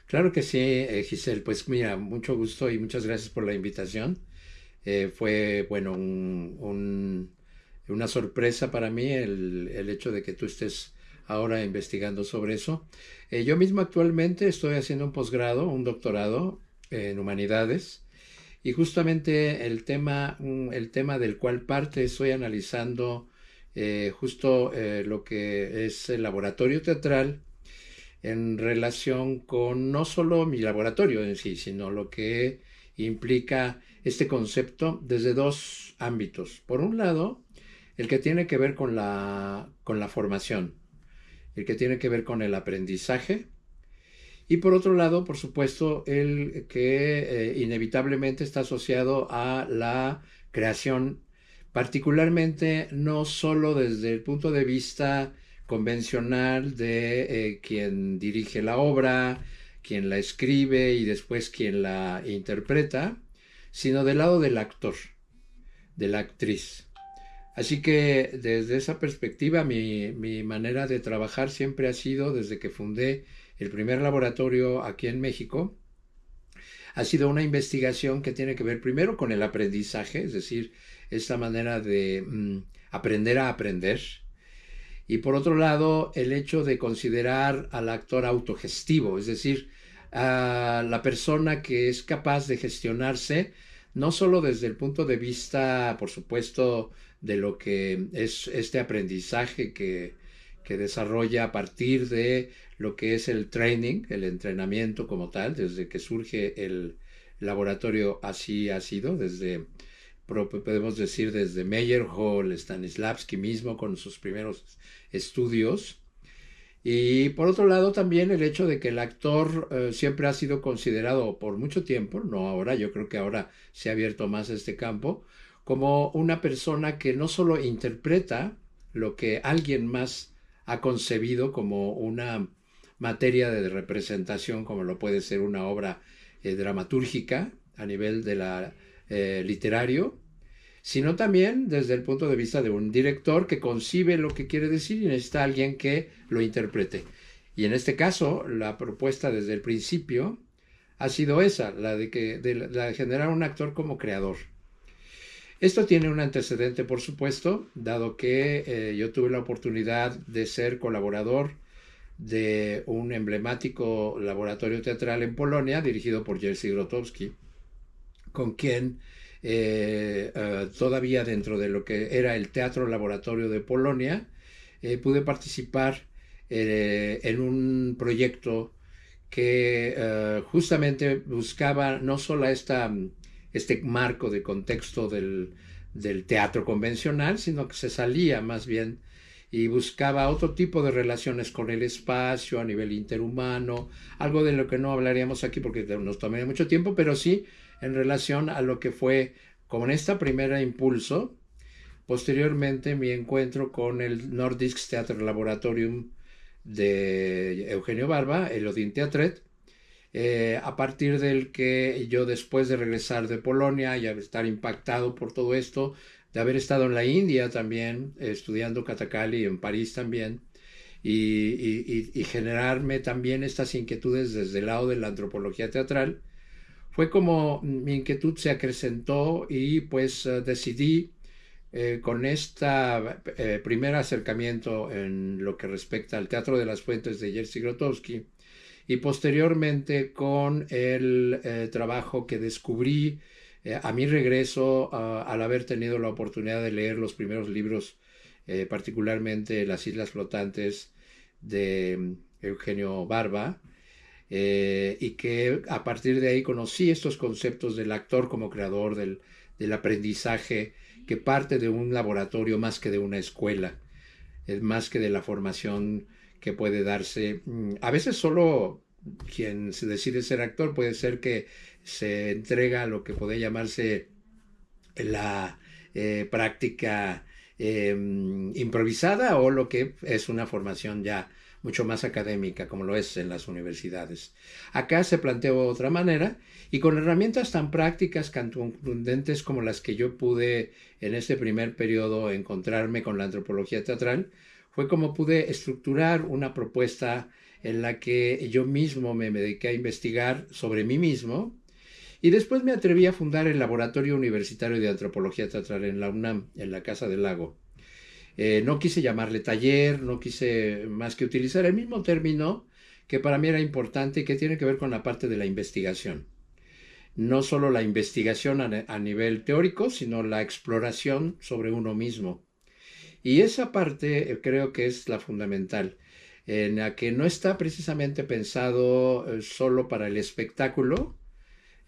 Claro que sí, Giselle. Pues mira, mucho gusto y muchas gracias por la invitación. Fue, bueno, una sorpresa para mí el hecho de que tú estés ahora investigando sobre eso. Yo mismo actualmente estoy haciendo un posgrado, un doctorado en humanidades y justamente el tema del cual parte estoy analizando justo lo que es el laboratorio teatral en relación con no solo mi laboratorio en sí, sino lo que implica este concepto desde dos ámbitos. Por un lado, el que tiene que ver con la formación, el que tiene que ver con el aprendizaje, y por otro lado, por supuesto, el que inevitablemente está asociado a la creación, particularmente no solo desde el punto de vista convencional de quien dirige la obra, quien la escribe y después quien la interpreta, sino del lado del actor, de la actriz. Así que desde esa perspectiva mi manera de trabajar siempre ha sido, desde que fundé el primer laboratorio aquí en México, ha sido una investigación que tiene que ver primero con el aprendizaje, es decir, esta manera de aprender a aprender, y por otro lado, el hecho de considerar al actor autogestivo, es decir, a la persona que es capaz de gestionarse, no solo desde el punto de vista, por supuesto, de lo que es este aprendizaje que desarrolla a partir de lo que es el training, el entrenamiento como tal, desde que surge el laboratorio así ha sido, desde podemos decir desde Meyerhold, Stanislavski mismo con sus primeros estudios. Y por otro lado también el hecho de que el actor siempre ha sido considerado por mucho tiempo, no ahora, yo creo que ahora se ha abierto más este campo, como una persona que no solo interpreta lo que alguien más ha concebido como una materia de representación, como lo puede ser una obra dramatúrgica a nivel de la literario, sino también desde el punto de vista de un director que concibe lo que quiere decir y necesita alguien que lo interprete. Y en este caso, la propuesta desde el principio ha sido esa, la de generar un actor como creador. Esto tiene un antecedente, por supuesto, dado que yo tuve la oportunidad de ser colaborador de un emblemático laboratorio teatral en Polonia, dirigido por Jerzy Grotowski, con quien todavía dentro de lo que era el Teatro Laboratorio de Polonia, pude participar en un proyecto que justamente buscaba no solo este marco de contexto del teatro convencional, sino que se salía más bien y buscaba otro tipo de relaciones con el espacio a nivel interhumano, algo de lo que no hablaríamos aquí porque nos tomaría mucho tiempo, pero sí en relación a lo que fue con esta primera impulso, posteriormente mi encuentro con el Nordisk Theater Laboratorium de Eugenio Barba, el Odin Teatret, a partir del que yo después de regresar de Polonia y estar impactado por todo esto, de haber estado en la India también, estudiando Kathakali en París también, y generarme también estas inquietudes desde el lado de la antropología teatral, fue como mi inquietud se acrecentó y pues decidí con este primer acercamiento en lo que respecta al Teatro de las Fuentes de Jerzy Grotowski y posteriormente con el trabajo que descubrí a mi regreso al haber tenido la oportunidad de leer los primeros libros, particularmente Las Islas Flotantes de Eugenio Barba, y que a partir de ahí conocí estos conceptos del actor como creador, del aprendizaje, que parte de un laboratorio más que de una escuela, es más que de la formación que puede darse. A veces solo quien se decide ser actor puede ser que se entrega a lo que puede llamarse la práctica improvisada o lo que es una formación ya mucho más académica, como lo es en las universidades. Acá se planteó de otra manera y con herramientas tan prácticas, tan contundentes como las que yo pude en este primer periodo encontrarme con la antropología teatral, fue como pude estructurar una propuesta en la que yo mismo me dediqué a investigar sobre mí mismo y después me atreví a fundar el Laboratorio Universitario de Antropología Teatral en la UNAM, en la Casa del Lago. No quise llamarle taller, no quise más que utilizar el mismo término que para mí era importante y que tiene que ver con la parte de la investigación. No solo la investigación a nivel teórico, sino la exploración sobre uno mismo. Y esa parte creo que es la fundamental, en la que no está precisamente pensado solo para el espectáculo.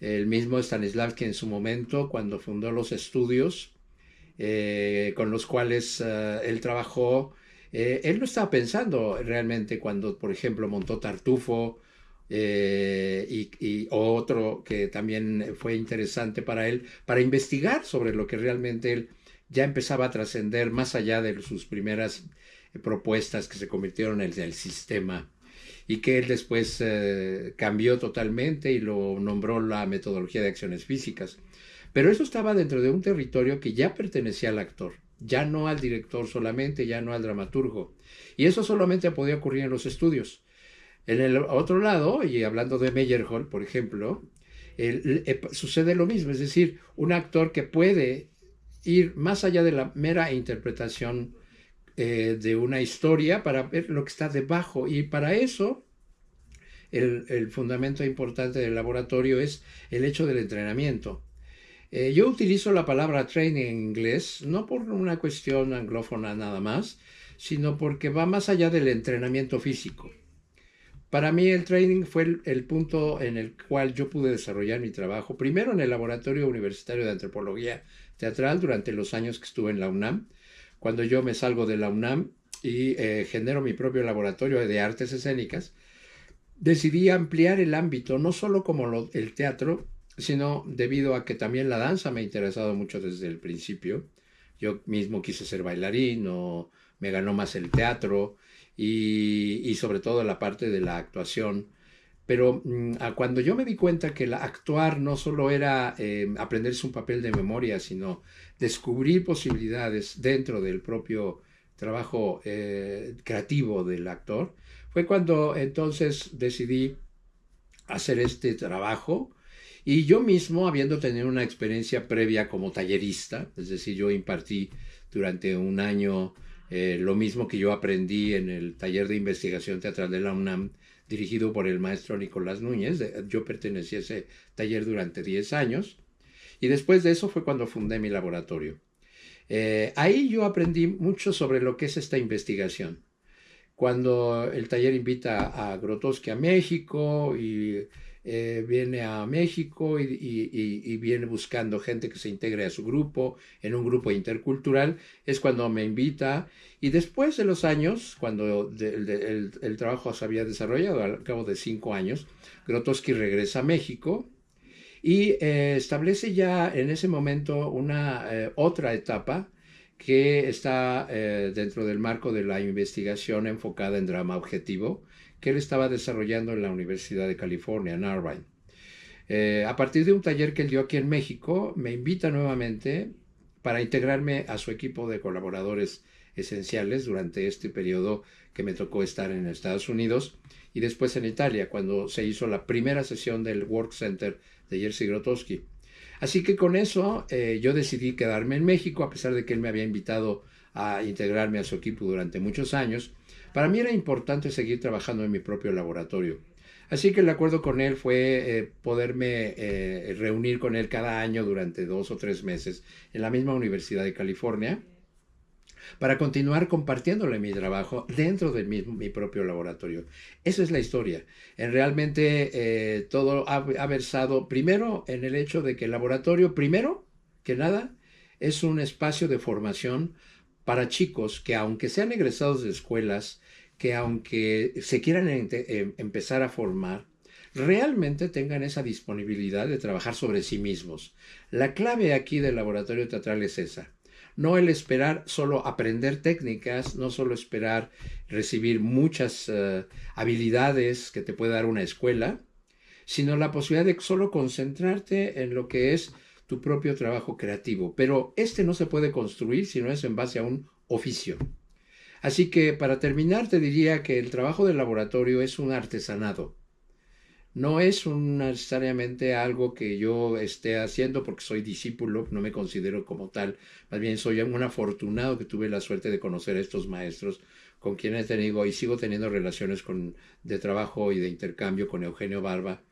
El mismo Stanislavski en su momento, cuando fundó los estudios con los cuales él trabajó, él no estaba pensando realmente cuando, por ejemplo, montó Tartufo y otro que también fue interesante para él, para investigar sobre lo que realmente él ya empezaba a trascender más allá de sus primeras propuestas que se convirtieron en el sistema y que él después cambió totalmente y lo nombró la metodología de acciones físicas. Pero eso estaba dentro de un territorio que ya pertenecía al actor, ya no al director solamente, ya no al dramaturgo. Y eso solamente podía ocurrir en los estudios. En el otro lado, y hablando de Meyerhold, por ejemplo, sucede lo mismo, es decir, un actor que puede ir más allá de la mera interpretación de una historia para ver lo que está debajo. Y para eso, el fundamento importante del laboratorio es el hecho del entrenamiento. Yo utilizo la palabra training en inglés, no por una cuestión anglófona nada más, sino porque va más allá del entrenamiento físico. Para mí el training fue el punto en el cual yo pude desarrollar mi trabajo, primero en el Laboratorio Universitario de Antropología Teatral durante los años que estuve en la UNAM. Cuando yo me salgo de la UNAM y genero mi propio laboratorio de artes escénicas, decidí ampliar el ámbito, no solo como el teatro, sino debido a que también la danza me ha interesado mucho desde el principio. Yo mismo quise ser bailarín, o me ganó más el teatro y sobre todo la parte de la actuación. Pero cuando yo me di cuenta que actuar no solo era aprenderse un papel de memoria, sino descubrir posibilidades dentro del propio trabajo creativo del actor, fue cuando entonces decidí hacer este trabajo y yo mismo, habiendo tenido una experiencia previa como tallerista, es decir, yo impartí durante un año lo mismo que yo aprendí en el taller de investigación teatral de la UNAM, dirigido por el maestro Nicolás Núñez. Yo pertenecí a ese taller durante 10 años y después de eso fue cuando fundé mi laboratorio. Ahí yo aprendí mucho sobre lo que es esta investigación. Cuando el taller invita a Grotowski a México y viene a México y viene buscando gente que se integre a su grupo, en un grupo intercultural, es cuando me invita. Y después de los años, cuando el trabajo se había desarrollado, al cabo de 5 años, Grotowski regresa a México y establece ya en ese momento una otra etapa que está dentro del marco de la investigación enfocada en drama objetivo que él estaba desarrollando en la Universidad de California, en Irvine. A partir de un taller que él dio aquí en México, me invita nuevamente para integrarme a su equipo de colaboradores esenciales durante este periodo que me tocó estar en Estados Unidos y después en Italia, cuando se hizo la primera sesión del Work Center de Jerzy Grotowski. Así que con eso yo decidí quedarme en México, a pesar de que él me había invitado a integrarme a su equipo durante muchos años. Para mí era importante seguir trabajando en mi propio laboratorio. Así que el acuerdo con él fue poderme reunir con él cada año durante 2 o 3 meses en la misma Universidad de California para continuar compartiéndole mi trabajo dentro de mi propio laboratorio. Esa es la historia. Realmente todo ha versado primero en el hecho de que el laboratorio, primero que nada, es un espacio de formación para chicos que aunque sean egresados de escuelas, que aunque se quieran empezar a formar, realmente tengan esa disponibilidad de trabajar sobre sí mismos. La clave aquí del laboratorio teatral es esa. No el esperar solo aprender técnicas, no solo esperar recibir muchas habilidades que te puede dar una escuela, sino la posibilidad de solo concentrarte en lo que es tu propio trabajo creativo. Pero este no se puede construir si no es en base a un oficio. Así que para terminar te diría que el trabajo del laboratorio es un artesanado. No es necesariamente algo que yo esté haciendo porque soy discípulo, no me considero como tal, más bien soy un afortunado que tuve la suerte de conocer a estos maestros con quienes he tenido y sigo teniendo relaciones de trabajo y de intercambio con Eugenio Barba,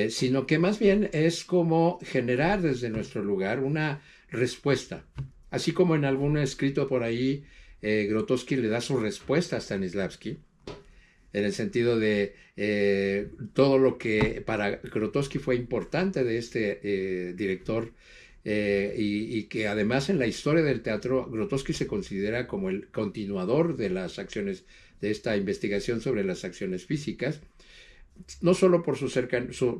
sino que más bien es como generar desde nuestro lugar una respuesta. Así como en algún escrito por ahí, Grotowski le da su respuesta a Stanislavski, en el sentido de todo lo que para Grotowski fue importante de este director, y que además en la historia del teatro Grotowski se considera como el continuador de las acciones, de esta investigación sobre las acciones físicas, no solo por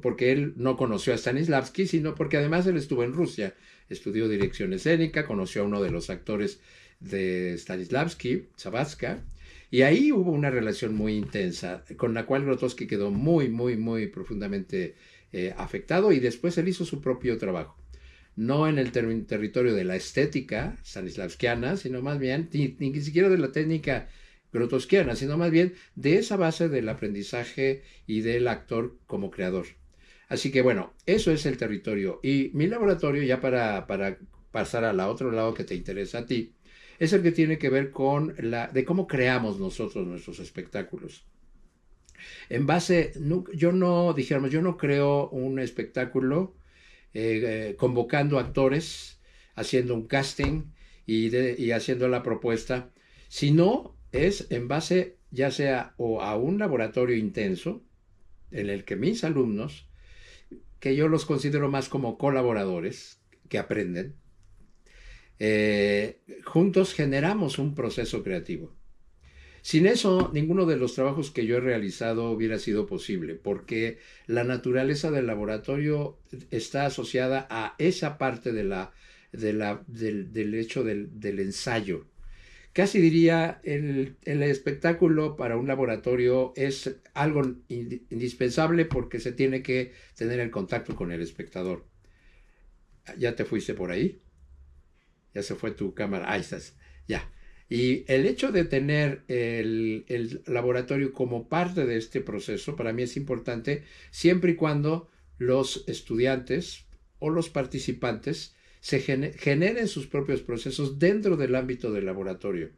porque él no conoció a Stanislavski, sino porque además él estuvo en Rusia, estudió dirección escénica, conoció a uno de los actores de Stanislavski, Sabatska, y ahí hubo una relación muy intensa, con la cual Grotowski quedó muy, muy, muy profundamente afectado, y después él hizo su propio trabajo. No en el territorio de la estética stanislavskiana, sino más bien, ni siquiera de la técnica grotowskiana, sino más bien de esa base del aprendizaje y del actor como creador. Así que bueno, eso es el territorio. Y mi laboratorio, ya para pasar al otro lado que te interesa a ti, es el que tiene que ver con de cómo creamos nosotros nuestros espectáculos. En base, yo no, dijéramos, yo no creo un espectáculo convocando actores, haciendo un casting y haciendo la propuesta, sino es en base ya sea o a un laboratorio intenso en el que mis alumnos, que yo los considero más como colaboradores, que aprenden, juntos generamos un proceso creativo. Sin eso, ninguno de los trabajos que yo he realizado hubiera sido posible, porque la naturaleza del laboratorio está asociada a esa parte del hecho del ensayo. Casi diría, el espectáculo para un laboratorio es algo indispensable porque se tiene que tener el contacto con el espectador. ¿Ya te fuiste por ahí? Ya se fue tu cámara. Ahí estás. Ya. Y el hecho de tener el laboratorio como parte de este proceso para mí es importante siempre y cuando los estudiantes o los participantes generen sus propios procesos dentro del ámbito del laboratorio.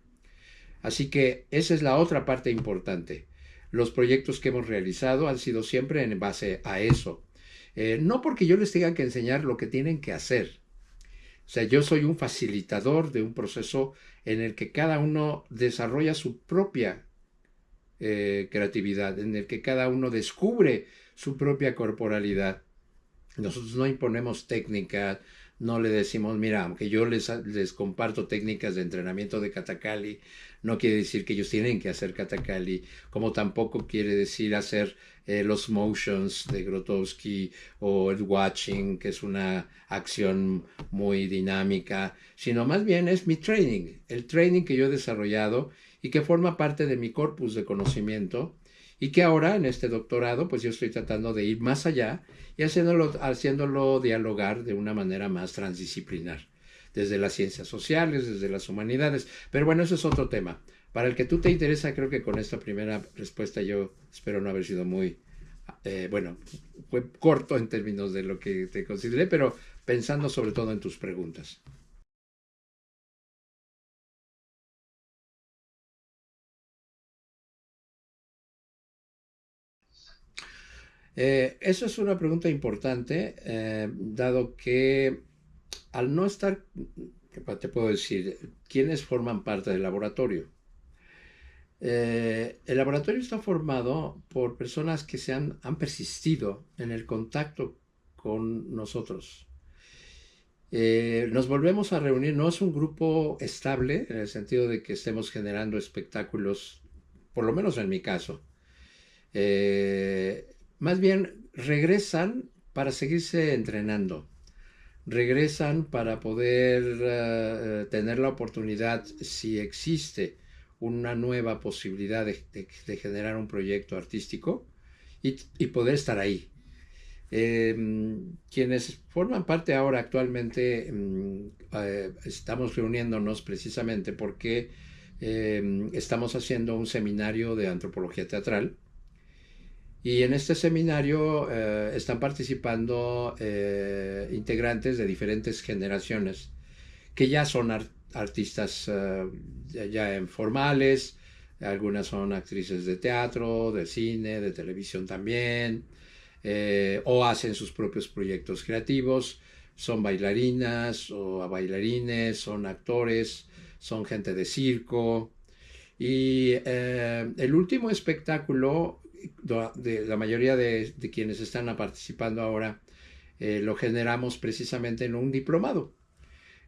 Así que esa es la otra parte importante. Los proyectos que hemos realizado han sido siempre en base a eso. No porque yo les tenga que enseñar lo que tienen que hacer. O sea, yo soy un facilitador de un proceso en el que cada uno desarrolla su propia creatividad, en el que cada uno descubre su propia corporalidad. Nosotros no imponemos técnicas, no le decimos, mira, aunque yo les comparto técnicas de entrenamiento de Katakali, no quiere decir que ellos tienen que hacer Katakali, como tampoco quiere decir hacer los motions de Grotowski o el watching, que es una acción muy dinámica, sino más bien es mi training, el training que yo he desarrollado y que forma parte de mi corpus de conocimiento y que ahora en este doctorado pues yo estoy tratando de ir más allá y haciéndolo dialogar de una manera más transdisciplinar, desde las ciencias sociales, desde las humanidades. Pero bueno, eso es otro tema. Para el que tú te interesa, creo que con esta primera respuesta yo espero no haber sido muy, bueno, fue corto en términos de lo que te consideré, pero pensando sobre todo en tus preguntas. Eso es una pregunta importante, dado que al no estar, ¿qué te puedo decir? ¿Quiénes forman parte del laboratorio? El laboratorio está formado por personas que han persistido en el contacto con nosotros. Nos volvemos a reunir, no es un grupo estable en el sentido de que estemos generando espectáculos, por lo menos en mi caso. Más bien regresan para seguirse entrenando, regresan para poder tener la oportunidad, si existe una nueva posibilidad de generar un proyecto artístico y poder estar ahí. Quienes forman parte ahora actualmente, estamos reuniéndonos precisamente porque estamos haciendo un seminario de antropología teatral y en este seminario están participando integrantes de diferentes generaciones que ya son artistas ya formales, algunas son actrices de teatro, de cine, de televisión también, o hacen sus propios proyectos creativos, son bailarinas o bailarines, son actores, son gente de circo. Y el último espectáculo de la mayoría de quienes están participando ahora lo generamos precisamente en un diplomado.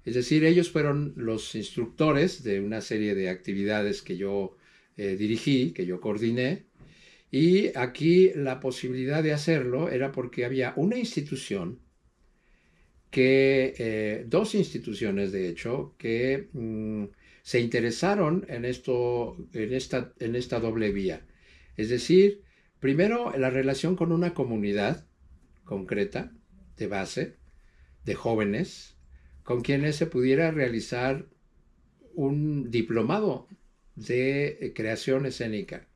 Es decir, ellos fueron los instructores de una serie de actividades que yo dirigí, que yo coordiné, y aquí la posibilidad de hacerlo era porque había una institución dos instituciones de hecho, que se interesaron en esto, en esta doble vía. Es decir, primero la relación con una comunidad concreta, de base, de jóvenes, con quienes se pudiera realizar un diplomado de creación escénica,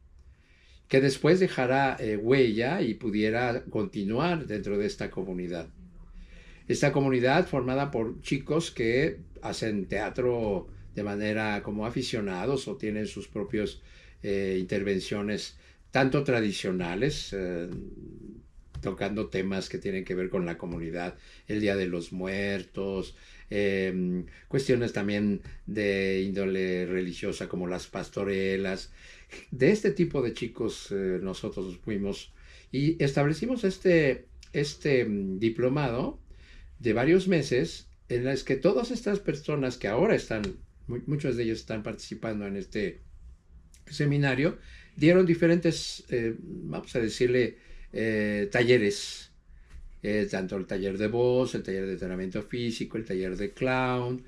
que después dejara huella y pudiera continuar dentro de esta comunidad. Esta comunidad formada por chicos que hacen teatro de manera como aficionados o tienen sus propias intervenciones tanto tradicionales, tocando temas que tienen que ver con la comunidad, el Día de los Muertos, cuestiones también de índole religiosa como las pastorelas. De este tipo de chicos nosotros fuimos y establecimos este diplomado de varios meses en las que todas estas personas que ahora están, muchos de ellos están participando en este seminario, dieron diferentes, vamos a decirle, talleres, tanto el taller de voz, el taller de entrenamiento físico, el taller de clown,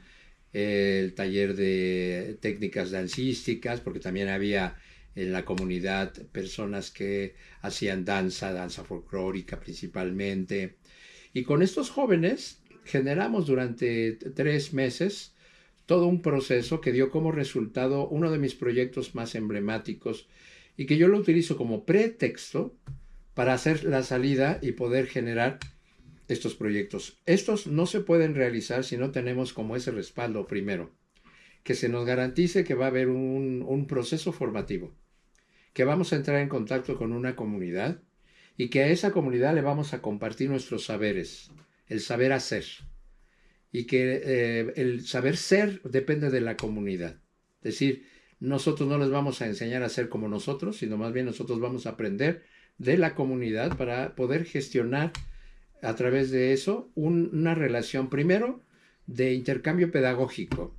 el taller de técnicas dancísticas, porque también había en la comunidad personas que hacían danza folclórica principalmente. Y con estos jóvenes generamos durante 3 meses todo un proceso que dio como resultado uno de mis proyectos más emblemáticos y que yo lo utilizo como pretexto para hacer la salida y poder generar estos proyectos. Estos no se pueden realizar si no tenemos como ese respaldo primero, que se nos garantice que va a haber un proceso formativo, que vamos a entrar en contacto con una comunidad y que a esa comunidad le vamos a compartir nuestros saberes, el saber hacer, y que el saber ser depende de la comunidad. Es decir, nosotros no les vamos a enseñar a ser como nosotros, sino más bien nosotros vamos a aprender de la comunidad para poder gestionar a través de eso una relación primero de intercambio pedagógico,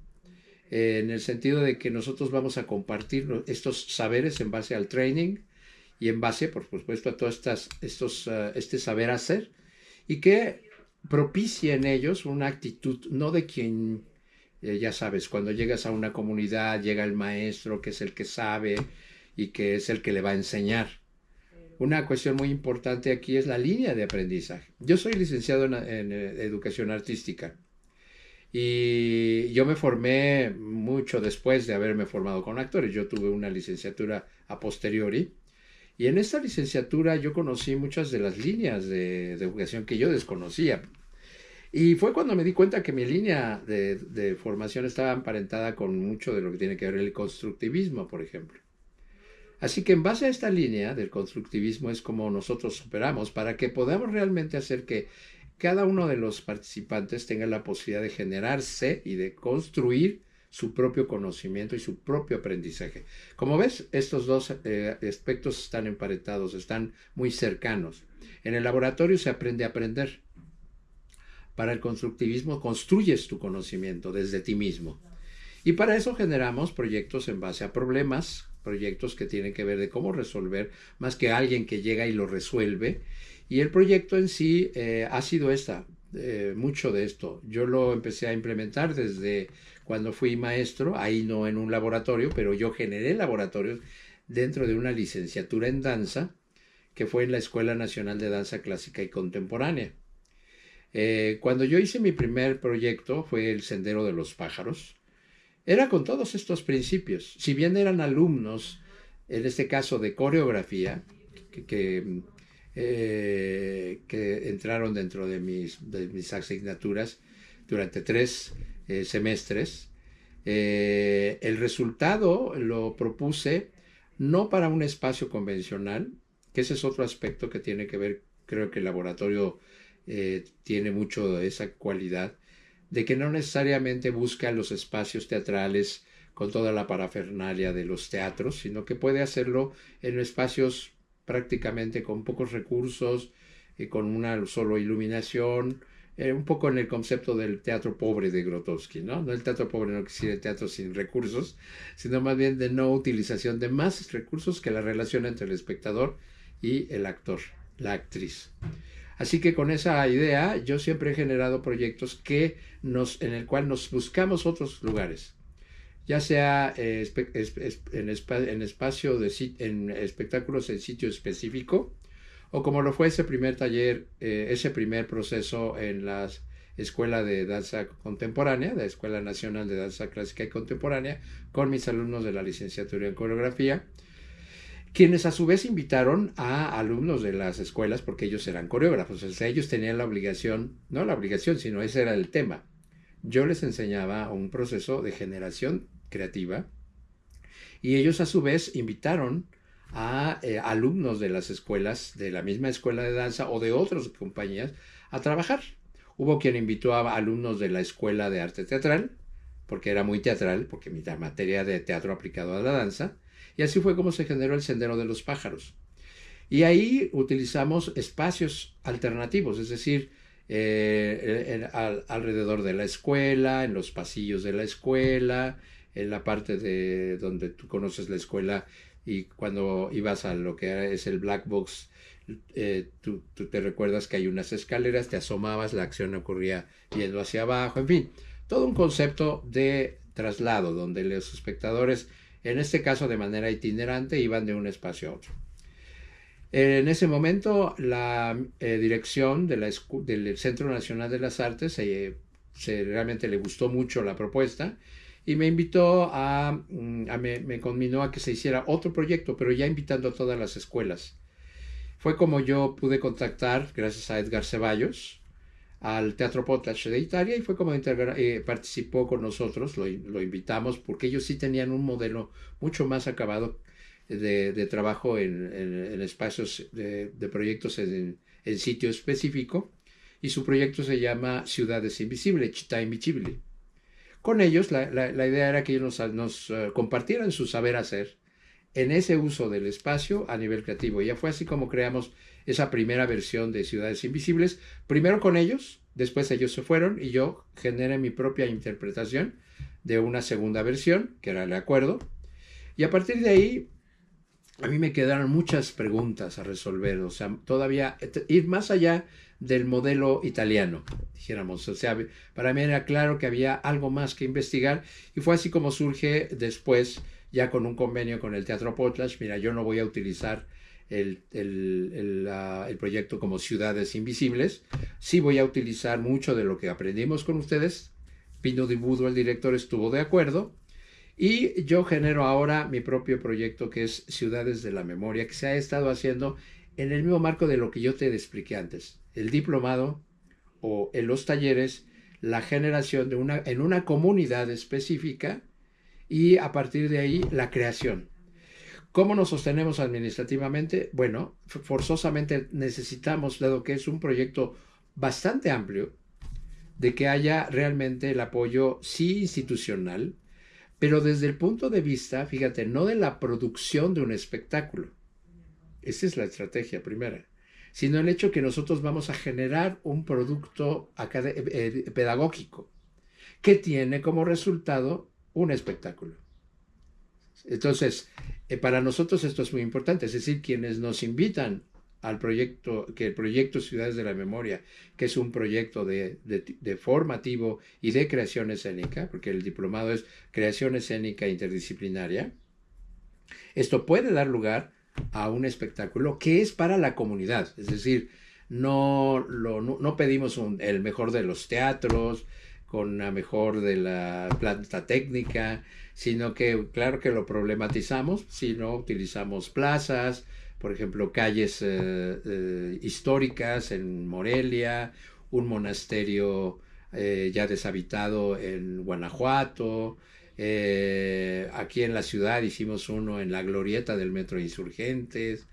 en el sentido de que nosotros vamos a compartir estos saberes en base al training y en base, por supuesto, a todo este saber hacer, y que propicie en ellos una actitud, no de quien, ya sabes, cuando llegas a una comunidad, llega el maestro que es el que sabe y que es el que le va a enseñar. Una cuestión muy importante aquí es la línea de aprendizaje. Yo soy licenciado en educación artística y yo me formé mucho después de haberme formado con actores. Yo tuve una licenciatura a posteriori y en esta licenciatura yo conocí muchas de las líneas de educación que yo desconocía. Y fue cuando me di cuenta que mi línea de formación estaba emparentada con mucho de lo que tiene que ver el constructivismo, por ejemplo. Así que en base a esta línea del constructivismo es como nosotros operamos para que podamos realmente hacer que cada uno de los participantes tenga la posibilidad de generarse y de construir su propio conocimiento y su propio aprendizaje. Como ves, estos dos aspectos están emparentados, están muy cercanos. En el laboratorio se aprende a aprender. Para el constructivismo construyes tu conocimiento desde ti mismo. Y para eso generamos proyectos en base a problemas, proyectos que tienen que ver de cómo resolver, más que alguien que llega y lo resuelve. Y el proyecto en sí ha sido mucho de esto. Yo lo empecé a implementar desde cuando fui maestro, ahí no en un laboratorio, pero yo generé laboratorios dentro de una licenciatura en danza, que fue en la Escuela Nacional de Danza Clásica y Contemporánea. Cuando yo hice mi primer proyecto, fue el Sendero de los Pájaros. era con todos estos principios. Si bien eran alumnos, en este caso de coreografía, que, que, que entraron dentro de mis asignaturas durante 3 semestres, el resultado lo propuse no para un espacio convencional, que ese es otro aspecto que tiene que ver, creo que el laboratorio tiene mucho de esa cualidad, de que no necesariamente busca los espacios teatrales con toda la parafernalia de los teatros, sino que puede hacerlo en espacios prácticamente con pocos recursos, con una solo iluminación, un poco en el concepto del teatro pobre de Grotowski, ¿no? No el teatro pobre no quiere el teatro sin recursos, sino más bien de no utilización de más recursos que la relación entre el espectador y el actor, la actriz. Así que con esa idea yo siempre he generado proyectos en el cual nos buscamos otros lugares, ya sea en espacio en espectáculos en sitio específico, o como lo fue ese primer taller, ese primer proceso en la Escuela de Danza Contemporánea, la Escuela Nacional de Danza Clásica y Contemporánea, con mis alumnos de la licenciatura en coreografía, quienes a su vez invitaron a alumnos de las escuelas porque ellos eran coreógrafos, o sea, ellos tenían la obligación, no la obligación, sino ese era el tema. Yo les enseñaba un proceso de generación creativa y ellos a su vez invitaron a alumnos de las escuelas, de la misma escuela de danza o de otras compañías, a trabajar. Hubo quien invitó a alumnos de la escuela de arte teatral, porque era muy teatral, porque mi materia de teatro aplicado a la danza, y así fue como se generó el Sendero de los Pájaros. Y ahí utilizamos espacios alternativos, es decir, alrededor de la escuela, en los pasillos de la escuela, en la parte de donde tú conoces la escuela y cuando ibas a lo que es el black box, tú te recuerdas que hay unas escaleras, te asomabas, la acción ocurría yendo hacia abajo, en fin, todo un concepto de traslado donde los espectadores, en este caso de manera itinerante, iban de un espacio a otro. En ese momento la dirección del Centro Nacional de las Artes realmente le gustó mucho la propuesta y me invitó me conminó a que se hiciera otro proyecto, pero ya invitando a todas las escuelas. Fue como yo pude contactar, gracias a Edgar Ceballos, al Teatro Potlatch de Italia y fue como participó con nosotros, lo invitamos porque ellos sí tenían un modelo mucho más acabado de trabajo en espacios de proyectos en sitio específico y su proyecto se llama Ciudades Invisibles, Città Invisibili. Con ellos la idea era que ellos nos compartieran su saber hacer en ese uso del espacio a nivel creativo. Ya fue así como creamos esa primera versión de Ciudades Invisibles, primero con ellos, después ellos se fueron y yo generé mi propia interpretación de una segunda versión, que era el acuerdo, y a partir de ahí a mí me quedaron muchas preguntas a resolver, o sea, todavía ir más allá del modelo italiano, dijéramos, o sea, para mí era claro que había algo más que investigar y fue así como surge después, ya con un convenio con el Teatro Potlatch, mira, yo no voy a utilizar el proyecto como Ciudades Invisibles, sí voy a utilizar mucho de lo que aprendimos con ustedes, Pino Di Budo, el director, estuvo de acuerdo, y yo genero ahora mi propio proyecto que es Ciudades de la Memoria, que se ha estado haciendo en el mismo marco de lo que yo te expliqué antes. El diplomado o en los talleres, la generación en una comunidad específica y a partir de ahí la creación. ¿Cómo nos sostenemos administrativamente? Bueno, forzosamente necesitamos, dado que es un proyecto bastante amplio, de que haya realmente el apoyo, sí institucional, pero desde el punto de vista, fíjate, no de la producción de un espectáculo. Esa es la estrategia primera, sino el hecho que nosotros vamos a generar un producto pedagógico que tiene como resultado un espectáculo. Entonces, para nosotros esto es muy importante, es decir, quienes nos invitan al proyecto, que el proyecto Ciudades de la Memoria, que es un proyecto de formativo y de creación escénica, porque el diplomado es creación escénica interdisciplinaria, esto puede dar lugar a un espectáculo que es para la comunidad, es decir, no pedimos el mejor de los teatros, con una mejor de la planta técnica, sino que claro que lo problematizamos si no utilizamos plazas, por ejemplo, calles históricas en Morelia, un monasterio ya deshabitado en Guanajuato. Aquí en la ciudad hicimos uno en la glorieta del Metro Insurgentes.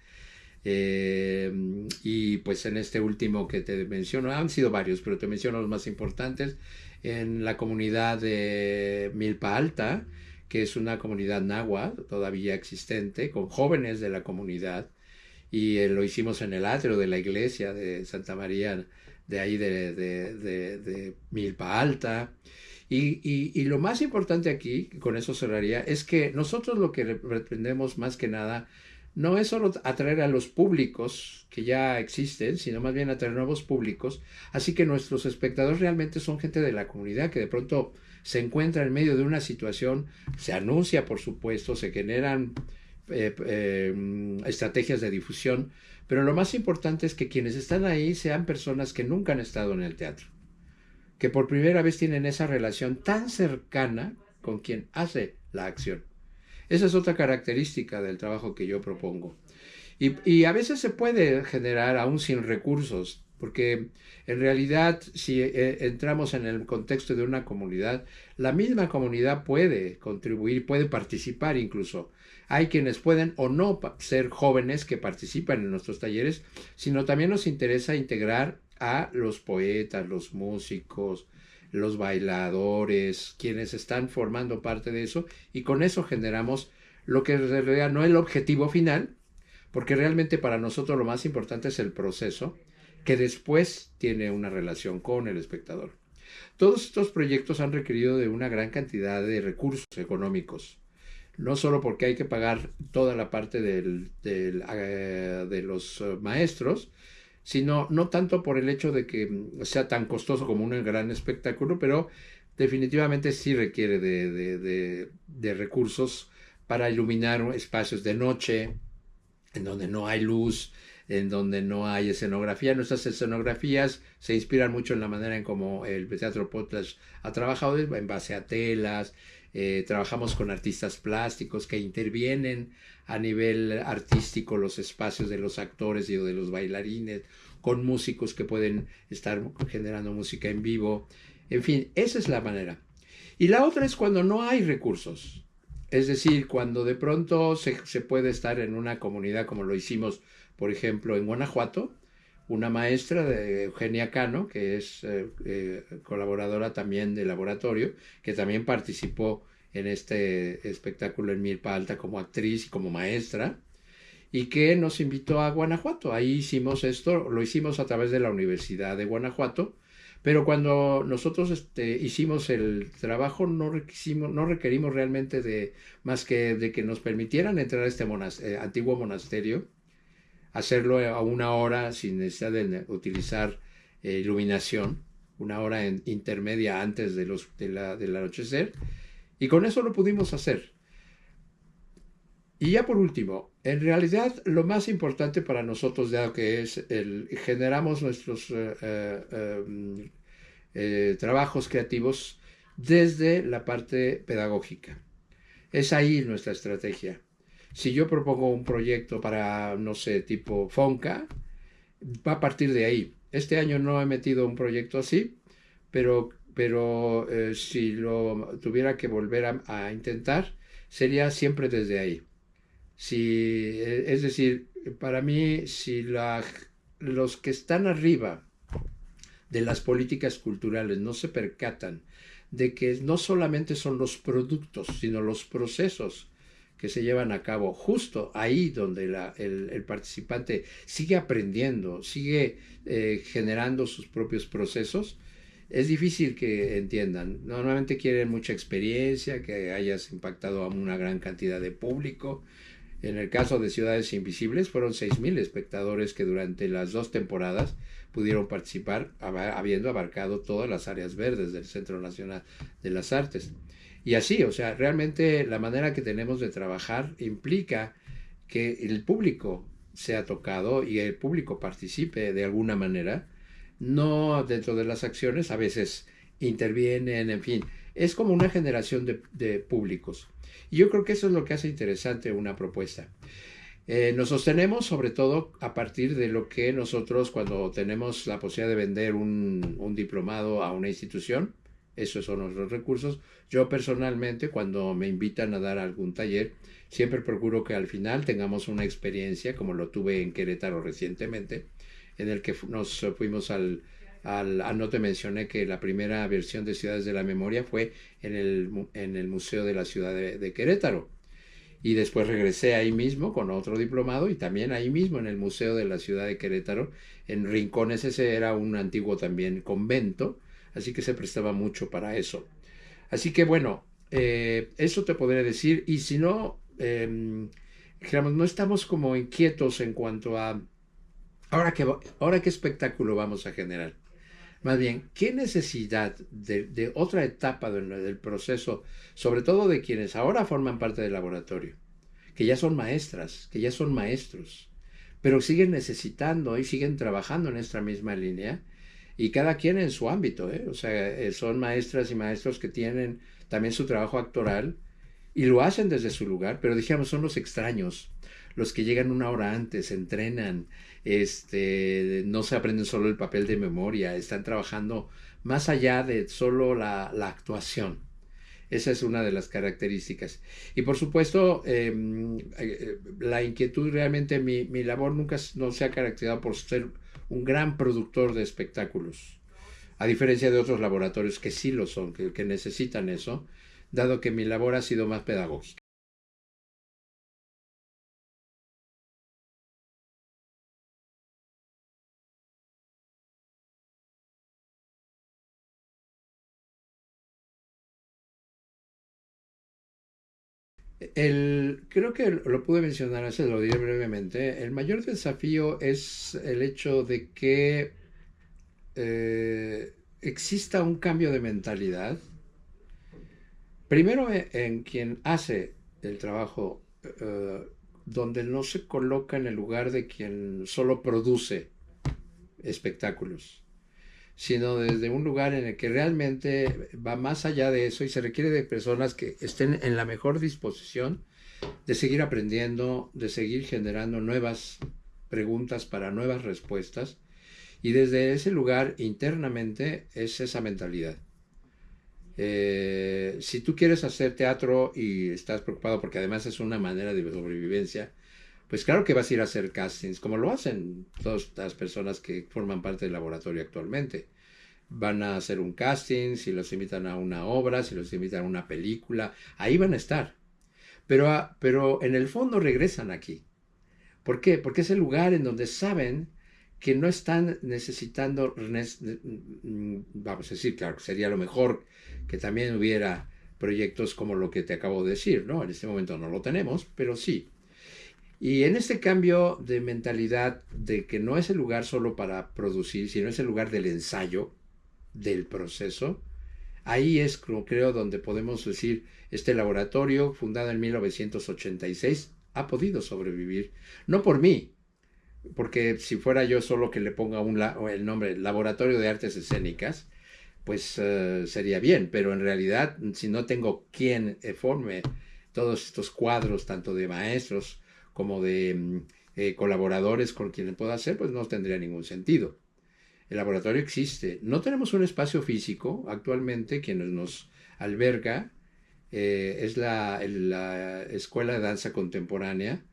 Y pues en este último que te menciono, han sido varios, pero te menciono los más importantes, en la comunidad de Milpa Alta, que es una comunidad náhuatl todavía existente, con jóvenes de la comunidad, y lo hicimos en el atrio de la iglesia de Santa María, de ahí de Milpa Alta. Y lo más importante aquí, con eso cerraría, es que nosotros lo que pretendemos más que nada no es solo atraer a los públicos que ya existen, sino más bien atraer nuevos públicos. Así que nuestros espectadores realmente son gente de la comunidad que de pronto se encuentra en medio de una situación, se anuncia, por supuesto, se generan estrategias de difusión, pero lo más importante es que quienes están ahí sean personas que nunca han estado en el teatro, que por primera vez tienen esa relación tan cercana con quien hace la acción. Esa es otra característica del trabajo que yo propongo. Y a veces se puede generar aún sin recursos, porque en realidad si entramos en el contexto de una comunidad, la misma comunidad puede contribuir, puede participar incluso. Hay quienes pueden o no ser jóvenes que participan en nuestros talleres, sino también nos interesa integrar a los poetas, los músicos, los bailadores, quienes están formando parte de eso, y con eso generamos lo que en realidad no es el objetivo final, porque realmente para nosotros lo más importante es el proceso, que después tiene una relación con el espectador. Todos estos proyectos han requerido de una gran cantidad de recursos económicos, no solo porque hay que pagar toda la parte de los maestros, sino no tanto por el hecho de que sea tan costoso como un gran espectáculo, pero definitivamente sí requiere de recursos para iluminar espacios de noche, en donde no hay luz, en donde no hay escenografía. Nuestras escenografías se inspiran mucho en la manera en cómo el Teatro Potlatch ha trabajado en base a telas. Trabajamos con artistas plásticos que intervienen a nivel artístico los espacios de los actores y de los bailarines, con músicos que pueden estar generando música en vivo. En fin, esa es la manera. Y la otra es cuando no hay recursos. Es decir, cuando de pronto se puede estar en una comunidad como lo hicimos, por ejemplo, en Guanajuato, una maestra de Eugenia Cano, que es colaboradora también del laboratorio, que también participó en este espectáculo en Milpa Alta como actriz y como maestra, y que nos invitó a Guanajuato. Ahí hicimos esto, lo hicimos a través de la Universidad de Guanajuato, pero cuando nosotros hicimos el trabajo no requerimos realmente de más que de que nos permitieran entrar a este antiguo monasterio, hacerlo a una hora sin necesidad de utilizar iluminación, una hora intermedia antes del anochecer, y con eso lo pudimos hacer. Y ya por último, en realidad lo más importante para nosotros, dado que generamos nuestros trabajos creativos desde la parte pedagógica. Es ahí nuestra estrategia. Si yo propongo un proyecto para, no sé, tipo Fonca, va a partir de ahí. Este año no he metido un proyecto así, pero si lo tuviera que volver a intentar, sería siempre desde ahí. Es decir, para mí, si los que están arriba de las políticas culturales no se percatan de que no solamente son los productos, sino los procesos que se llevan a cabo justo ahí donde el participante sigue aprendiendo, sigue generando sus propios procesos, es difícil que entiendan. Normalmente quieren mucha experiencia, que hayas impactado a una gran cantidad de público. En el caso de Ciudades Invisibles fueron 6,000 espectadores que durante las 2 temporadas pudieron participar, habiendo abarcado todas las áreas verdes del Centro Nacional de las Artes. Y así, o sea, realmente la manera que tenemos de trabajar implica que el público sea tocado y el público participe de alguna manera, no dentro de las acciones, a veces intervienen, en fin. Es como una generación de públicos. Y yo creo que eso es lo que hace interesante una propuesta. Nos sostenemos sobre todo a partir de lo que nosotros cuando tenemos la posibilidad de vender un diplomado a una institución, esos son nuestros recursos. Yo personalmente cuando me invitan a dar algún taller, siempre procuro que al final tengamos una experiencia como lo tuve en Querétaro recientemente, en el que nos fuimos no te mencioné que la primera versión de Ciudades de la Memoria fue en el Museo de la Ciudad de Querétaro. Y después regresé ahí mismo con otro diplomado y también ahí mismo en el Museo de la Ciudad de Querétaro, en Rincones, ese era un antiguo también convento, así que se prestaba mucho para eso. Así que bueno, eso te podría decir, y si no, digamos, no estamos como inquietos en cuanto a ahora qué espectáculo vamos a generar. Más bien, ¿qué necesidad de otra etapa del proceso, sobre todo de quienes ahora forman parte del laboratorio, que ya son maestras, que ya son maestros, pero siguen necesitando y siguen trabajando en esta misma línea, y cada quien en su ámbito, ¿eh? O sea, son maestras y maestros que tienen también su trabajo actoral y lo hacen desde su lugar, pero digamos, son los extraños, los que llegan una hora antes, entrenan, no se aprenden solo el papel de memoria, están trabajando más allá de solo la actuación. Esa es una de las características. Y por supuesto, la inquietud realmente, mi labor nunca no se ha caracterizado por ser un gran productor de espectáculos, a diferencia de otros laboratorios que sí lo son, que necesitan eso, dado que mi labor ha sido más pedagógica. Creo que lo pude mencionar, se lo diré brevemente. El mayor desafío es el hecho de que exista un cambio de mentalidad. Primero en quien hace el trabajo, donde no se coloca en el lugar de quien solo produce espectáculos, sino desde un lugar en el que realmente va más allá de eso y se requiere de personas que estén en la mejor disposición de seguir aprendiendo, de seguir generando nuevas preguntas para nuevas respuestas. Y desde ese lugar internamente es esa mentalidad. Si tú quieres hacer teatro y estás preocupado porque además es una manera de sobrevivencia, pues claro que vas a ir a hacer castings, como lo hacen todas las personas que forman parte del laboratorio actualmente. Van a hacer un casting, si los invitan a una obra, si los invitan a una película, ahí van a estar. Pero en el fondo regresan aquí. ¿Por qué? Porque es el lugar en donde saben que no están necesitando, vamos a decir, claro, sería lo mejor que también hubiera proyectos como lo que te acabo de decir, ¿no? En este momento no lo tenemos, pero sí. Y en este cambio de mentalidad de que no es el lugar solo para producir, sino es el lugar del ensayo, del proceso, ahí es, creo, donde podemos decir, este laboratorio, fundado en 1986, ha podido sobrevivir. No por mí, porque si fuera yo solo que le ponga el nombre Laboratorio de Artes Escénicas, pues sería bien, pero en realidad, si no tengo quien forme todos estos cuadros, tanto de maestros como de colaboradores con quienes pueda hacer, pues no tendría ningún sentido. El laboratorio existe. No tenemos un espacio físico actualmente. Quien nos alberga es la Escuela de Danza Contemporánea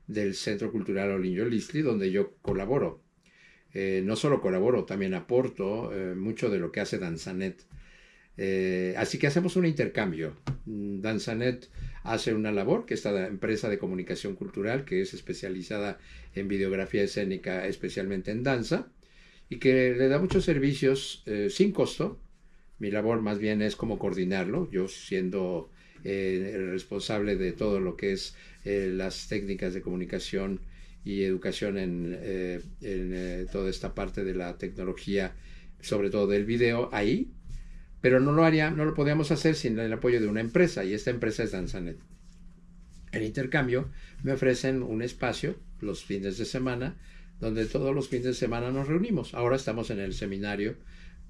del Centro Cultural Olinjo Listli, donde yo colaboro. No solo colaboro, también aporto mucho de lo que hace Danzanet. Así que hacemos un intercambio. Danzanet hace una labor, que es esta empresa de comunicación cultural que es especializada en videografía escénica, especialmente en danza, y que le da muchos servicios sin costo. Mi labor más bien es como coordinarlo, yo siendo el responsable de todo lo que es las técnicas de comunicación y educación en toda esta parte de la tecnología, sobre todo del video, ahí, pero no lo podíamos hacer sin el apoyo de una empresa, y esta empresa es Danzanet. En intercambio, me ofrecen un espacio los fines de semana, donde todos los fines de semana nos reunimos. Ahora estamos en el seminario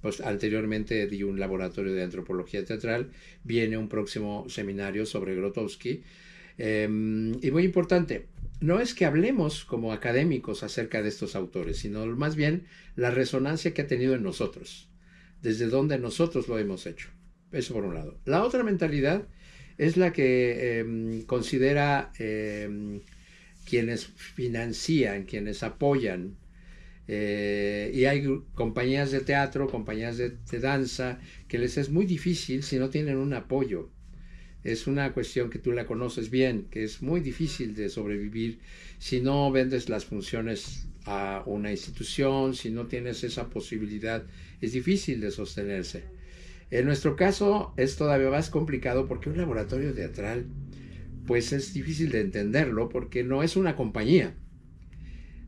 pues anteriormente di un laboratorio de antropología teatral, viene un próximo seminario sobre Grotowski. Y muy importante, no es que hablemos como académicos acerca de estos autores, sino más bien la resonancia que ha tenido en nosotros, desde donde nosotros lo hemos hecho. Eso por un lado. La otra mentalidad es la que considera quienes financian, quienes apoyan. Y hay compañías de teatro, compañías de danza, que les es muy difícil si no tienen un apoyo. Es una cuestión que tú la conoces bien, que es muy difícil de sobrevivir si no vendes las funciones a una institución, si no tienes esa posibilidad, es difícil de sostenerse. En nuestro caso es todavía más complicado porque un laboratorio teatral, pues es difícil de entenderlo porque no es una compañía.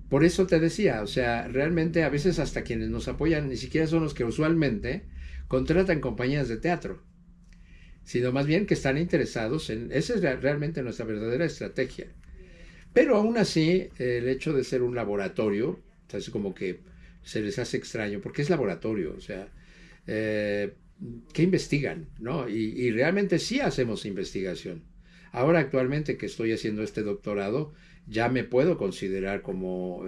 Por eso te decía, o sea, realmente a veces hasta quienes nos apoyan ni siquiera son los que usualmente contratan compañías de teatro, sino más bien que están interesados en... Esa es realmente nuestra verdadera estrategia. Pero aún así, el hecho de ser un laboratorio, es como que se les hace extraño, porque es laboratorio, o sea, eh, ¿qué investigan? ¿No? Y realmente sí hacemos investigación. Ahora actualmente que estoy haciendo este doctorado, ya me puedo considerar como,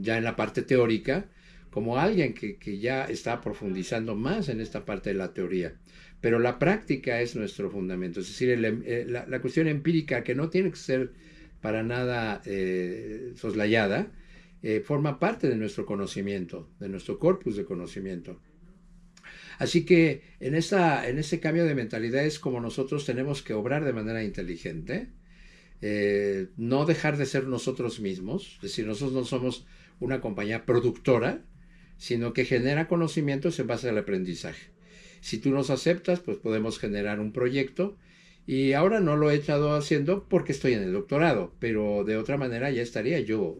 ya en la parte teórica, como alguien que ya está profundizando más en esta parte de la teoría. Pero la práctica es nuestro fundamento, es decir, la cuestión empírica que no tiene que ser para nada soslayada, forma parte de nuestro conocimiento, de nuestro corpus de conocimiento. Así que en ese cambio de mentalidad es como nosotros tenemos que obrar de manera inteligente, no dejar de ser nosotros mismos, es decir, nosotros no somos una compañía productora, sino que genera conocimientos en base al aprendizaje. Si tú nos aceptas, pues podemos generar un proyecto y ahora no lo he estado haciendo porque estoy en el doctorado, pero de otra manera ya estaría yo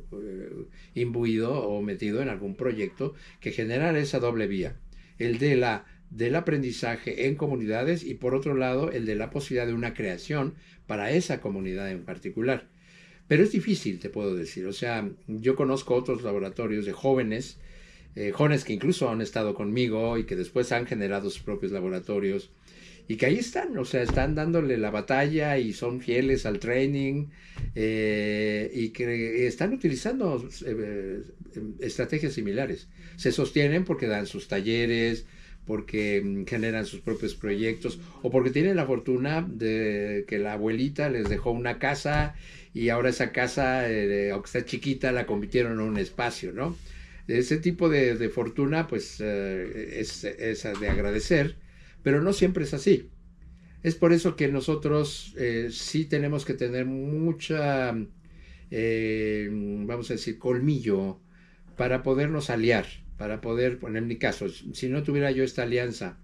imbuido o metido en algún proyecto que generara esa doble vía, el de del aprendizaje en comunidades y por otro lado el de la posibilidad de una creación para esa comunidad en particular. Pero es difícil, te puedo decir. O sea, yo conozco otros laboratorios de jóvenes, jóvenes que incluso han estado conmigo y que después han generado sus propios laboratorios y que ahí están, o sea, están dándole la batalla y son fieles al training y que están utilizando estrategias similares. Se sostienen porque dan sus talleres, porque generan sus propios proyectos o porque tienen la fortuna de que la abuelita les dejó una casa y ahora esa casa, aunque está chiquita, la convirtieron en un espacio, ¿no? Ese tipo de fortuna, pues, es de agradecer, pero no siempre es así. Es por eso que nosotros sí tenemos que tener mucha, vamos a decir, colmillo para podernos aliar, para poder, en mi caso, si no tuviera yo esta alianza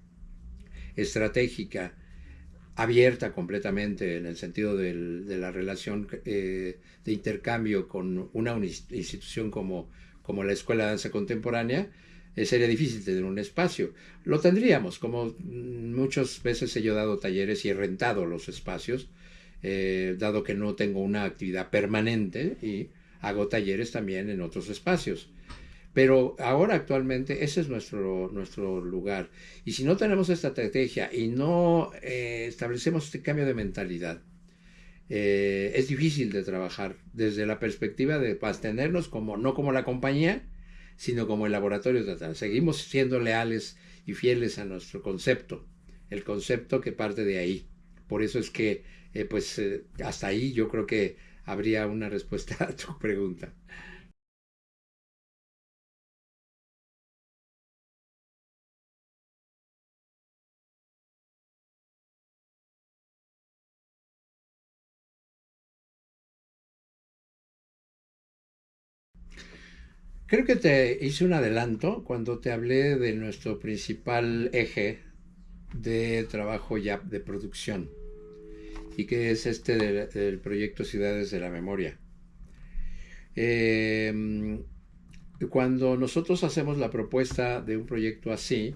estratégica abierta completamente en el sentido de la relación de intercambio con una institución como la Escuela de Danza Contemporánea, sería difícil tener un espacio. Lo tendríamos, como muchas veces he yo dado talleres y he rentado los espacios, dado que no tengo una actividad permanente y hago talleres también en otros espacios. Pero ahora actualmente ese es nuestro lugar. Y si no tenemos esta estrategia y no establecemos este cambio de mentalidad, es difícil de trabajar desde la perspectiva de mantenernos como, no como la compañía, sino como el laboratorio teatral. Seguimos siendo leales y fieles a nuestro concepto, el concepto que parte de ahí. Por eso es que, hasta ahí yo creo que habría una respuesta a tu pregunta. Creo que te hice un adelanto cuando te hablé de nuestro principal eje de trabajo ya de producción y que es este del proyecto Ciudades de la Memoria. Eh, Cuando nosotros hacemos la propuesta de un proyecto así,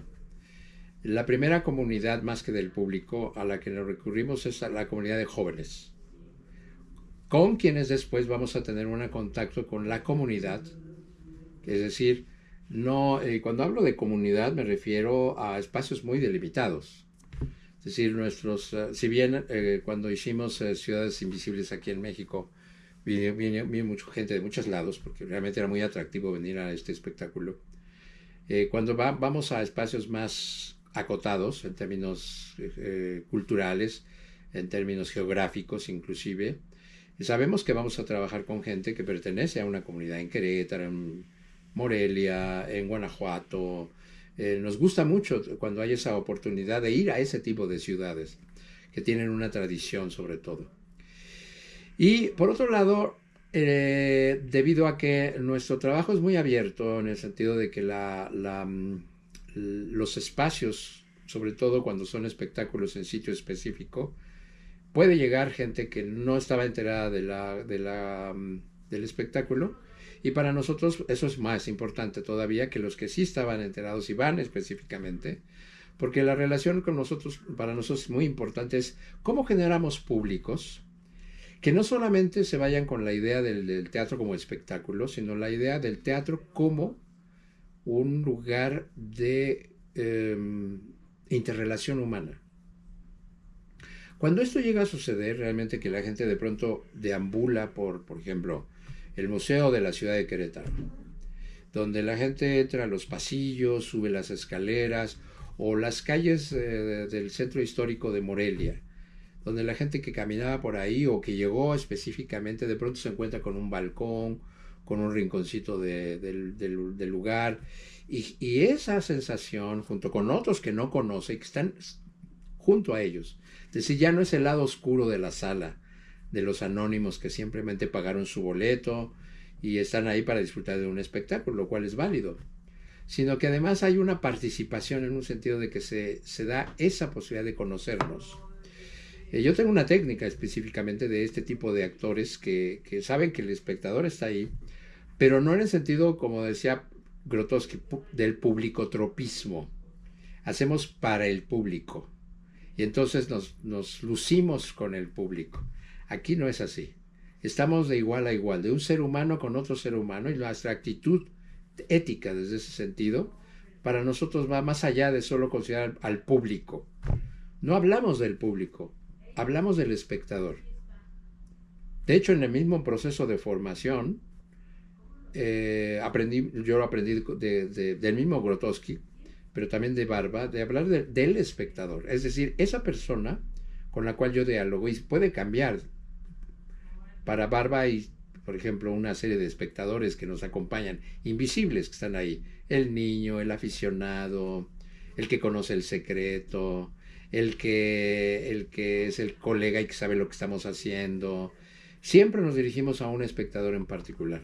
la primera comunidad más que del público a la que nos recurrimos es a la comunidad de jóvenes, con quienes después vamos a tener un contacto con la comunidad, es decir, No, cuando hablo de comunidad me refiero a espacios muy delimitados. Es decir, si bien cuando hicimos Ciudades Invisibles aquí en México, vino mucha gente de muchos lados, porque realmente era muy atractivo venir a este espectáculo. Cuando vamos a espacios más acotados en términos culturales, en términos geográficos inclusive, sabemos que vamos a trabajar con gente que pertenece a una comunidad en Querétaro, en Morelia, en Guanajuato. Nos gusta mucho cuando hay esa oportunidad de ir a ese tipo de ciudades que tienen una tradición sobre todo. Y por otro lado, debido a que nuestro trabajo es muy abierto en el sentido de que los espacios, sobre todo cuando son espectáculos en sitio específico, puede llegar gente que no estaba enterada del espectáculo, y para nosotros eso es más importante todavía que los que sí estaban enterados y van específicamente, porque la relación con nosotros, para nosotros es muy importante, es cómo generamos públicos que no solamente se vayan con la idea del teatro como espectáculo, sino la idea del teatro como un lugar de interrelación humana. Cuando esto llega a suceder, realmente que la gente de pronto deambula por ejemplo, el Museo de la Ciudad de Querétaro, donde la gente entra a los pasillos, sube las escaleras, o las calles del centro histórico de Morelia, donde la gente que caminaba por ahí o que llegó específicamente de pronto se encuentra con un balcón, con un rinconcito del lugar, y esa sensación junto con otros que no conoce, que están junto a ellos, es decir, ya no es el lado oscuro de la sala, de los anónimos que simplemente pagaron su boleto y están ahí para disfrutar de un espectáculo, lo cual es válido, sino que además hay una participación en un sentido de que se da esa posibilidad de conocernos. Yo tengo una técnica específicamente de este tipo de actores que saben que el espectador está ahí, pero no en el sentido, como decía Grotowski, del publicotropismo. Hacemos para el público y entonces nos lucimos con el público. Aquí no es así. Estamos de igual a igual, de un ser humano con otro ser humano, y nuestra actitud ética desde ese sentido para nosotros va más allá de solo considerar al público. No hablamos del público, hablamos del espectador. De hecho, en el mismo proceso de formación, yo lo aprendí del mismo Grotowski, pero también de Barba, de hablar del espectador. Es decir, esa persona con la cual yo dialogo, y puede cambiar. Para Barba hay, por ejemplo, una serie de espectadores que nos acompañan, invisibles, que están ahí. El niño, el aficionado, el que conoce el secreto, el que es el colega y que sabe lo que estamos haciendo. Siempre nos dirigimos a un espectador en particular.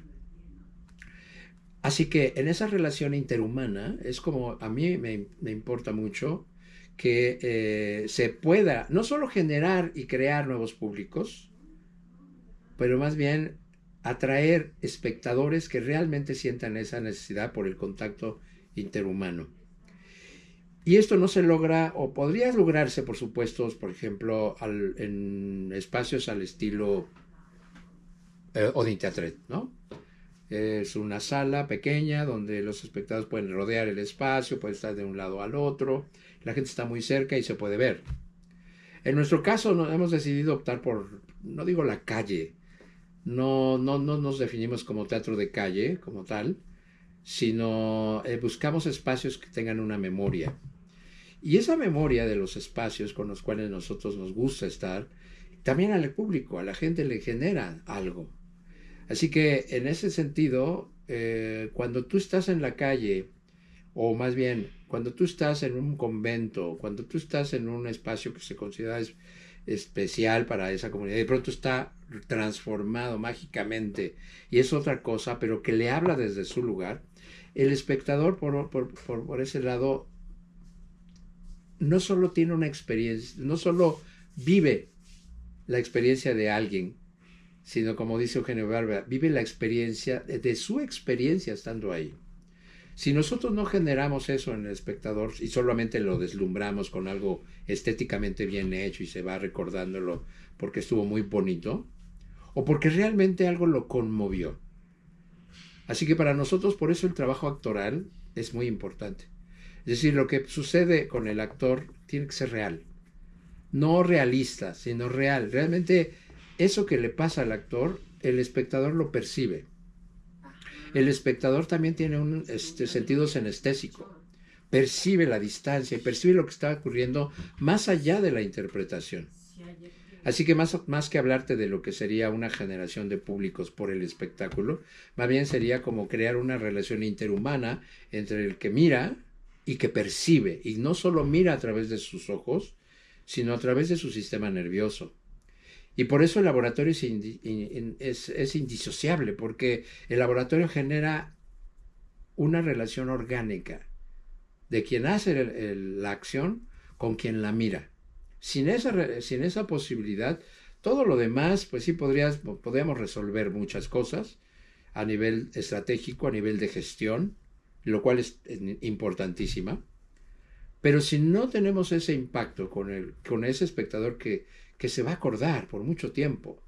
Así que en esa relación interhumana es como a mí me importa mucho que se pueda no solo generar y crear nuevos públicos, pero más bien atraer espectadores que realmente sientan esa necesidad por el contacto interhumano. Y esto no se logra, o podría lograrse, por supuesto, por ejemplo, en espacios al estilo Odin Teatret, ¿no? Es una sala pequeña donde los espectadores pueden rodear el espacio, pueden estar de un lado al otro, la gente está muy cerca y se puede ver. En nuestro caso hemos decidido optar por, no digo la calle, no nos definimos como teatro de calle como tal, sino buscamos espacios que tengan una memoria. Y esa memoria de los espacios con los cuales nosotros nos gusta estar, también al público, a la gente le genera algo. Así que en ese sentido, cuando tú estás en la calle, o más bien, cuando tú estás en un convento, cuando tú estás en un espacio que se considera especial para esa comunidad, de pronto está transformado mágicamente y es otra cosa, pero que le habla desde su lugar, el espectador por ese lado no solo tiene una experiencia, no solo vive la experiencia de alguien, sino como dice Eugenio Barba, vive la experiencia de su experiencia estando ahí. Si nosotros no generamos eso en el espectador y solamente lo deslumbramos con algo estéticamente bien hecho y se va recordándolo porque estuvo muy bonito, o porque realmente algo lo conmovió. Así que para nosotros, por eso el trabajo actoral es muy importante. Es decir, lo que sucede con el actor tiene que ser real. No realista, sino real. Realmente eso que le pasa al actor, el espectador lo percibe. El espectador también tiene un sentido senestésico. Percibe la distancia y percibe lo que está ocurriendo más allá de la interpretación. Así que más que hablarte de lo que sería una generación de públicos por el espectáculo, más bien sería como crear una relación interhumana entre el que mira y que percibe, y no solo mira a través de sus ojos, sino a través de su sistema nervioso. Y por eso el laboratorio es indisociable, porque el laboratorio genera una relación orgánica de quien hace la acción con quien la mira. Sin esa posibilidad, todo lo demás, pues sí podríamos resolver muchas cosas a nivel estratégico, a nivel de gestión, lo cual es importantísima. Pero si no tenemos ese impacto con ese espectador que se va a acordar por mucho tiempo,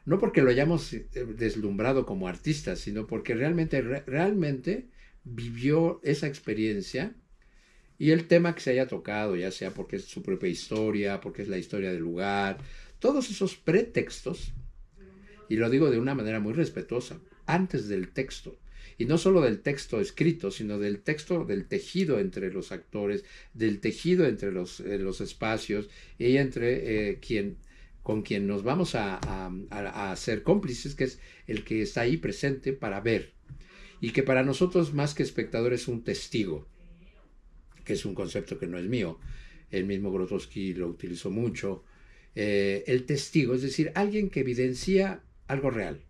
no porque lo hayamos deslumbrado como artistas, sino porque realmente vivió esa experiencia y el tema que se haya tocado, ya sea porque es su propia historia, porque es la historia del lugar, todos esos pretextos, y lo digo de una manera muy respetuosa, antes del texto, y no solo del texto escrito, sino del texto, del tejido entre los actores, del tejido entre los espacios y entre con quien nos vamos a hacer cómplices, que es el que está ahí presente para ver, y que para nosotros más que espectador es un testigo, que es un concepto que no es mío, el mismo Grotowski lo utilizó mucho, el testigo, es decir, alguien que evidencia algo real,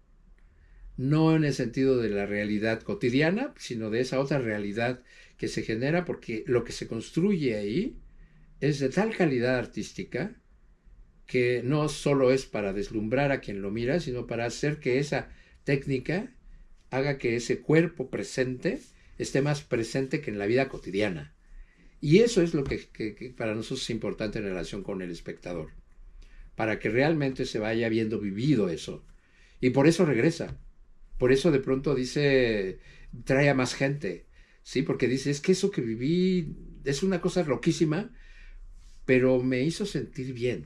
no en el sentido de la realidad cotidiana, sino de esa otra realidad que se genera porque lo que se construye ahí es de tal calidad artística que no solo es para deslumbrar a quien lo mira, sino para hacer que esa técnica haga que ese cuerpo presente esté más presente que en la vida cotidiana. Y eso es lo que para nosotros es importante en relación con el espectador, para que realmente se vaya viendo vivido eso. Y por eso regresa. Por eso de pronto dice, trae a más gente, ¿sí? Porque dice, es que eso que viví es una cosa loquísima, pero me hizo sentir bien.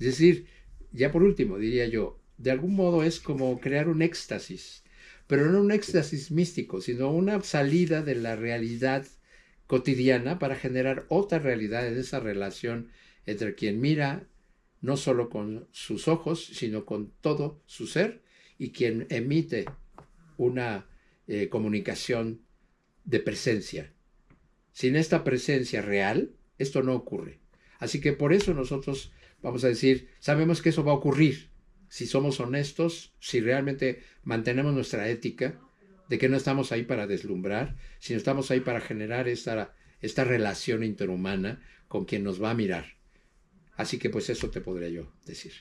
Es decir, ya por último, diría yo, de algún modo es como crear un éxtasis, pero no un éxtasis místico, sino una salida de la realidad cotidiana para generar otra realidad en esa relación entre quien mira, no solo con sus ojos, sino con todo su ser, y quien emite una comunicación de presencia. Sin esta presencia real, esto no ocurre. Así que por eso nosotros vamos a decir, sabemos que eso va a ocurrir si somos honestos, si realmente mantenemos nuestra ética, de que no estamos ahí para deslumbrar, sino estamos ahí para generar esta relación interhumana con quien nos va a mirar. Así que pues eso te podría yo decir.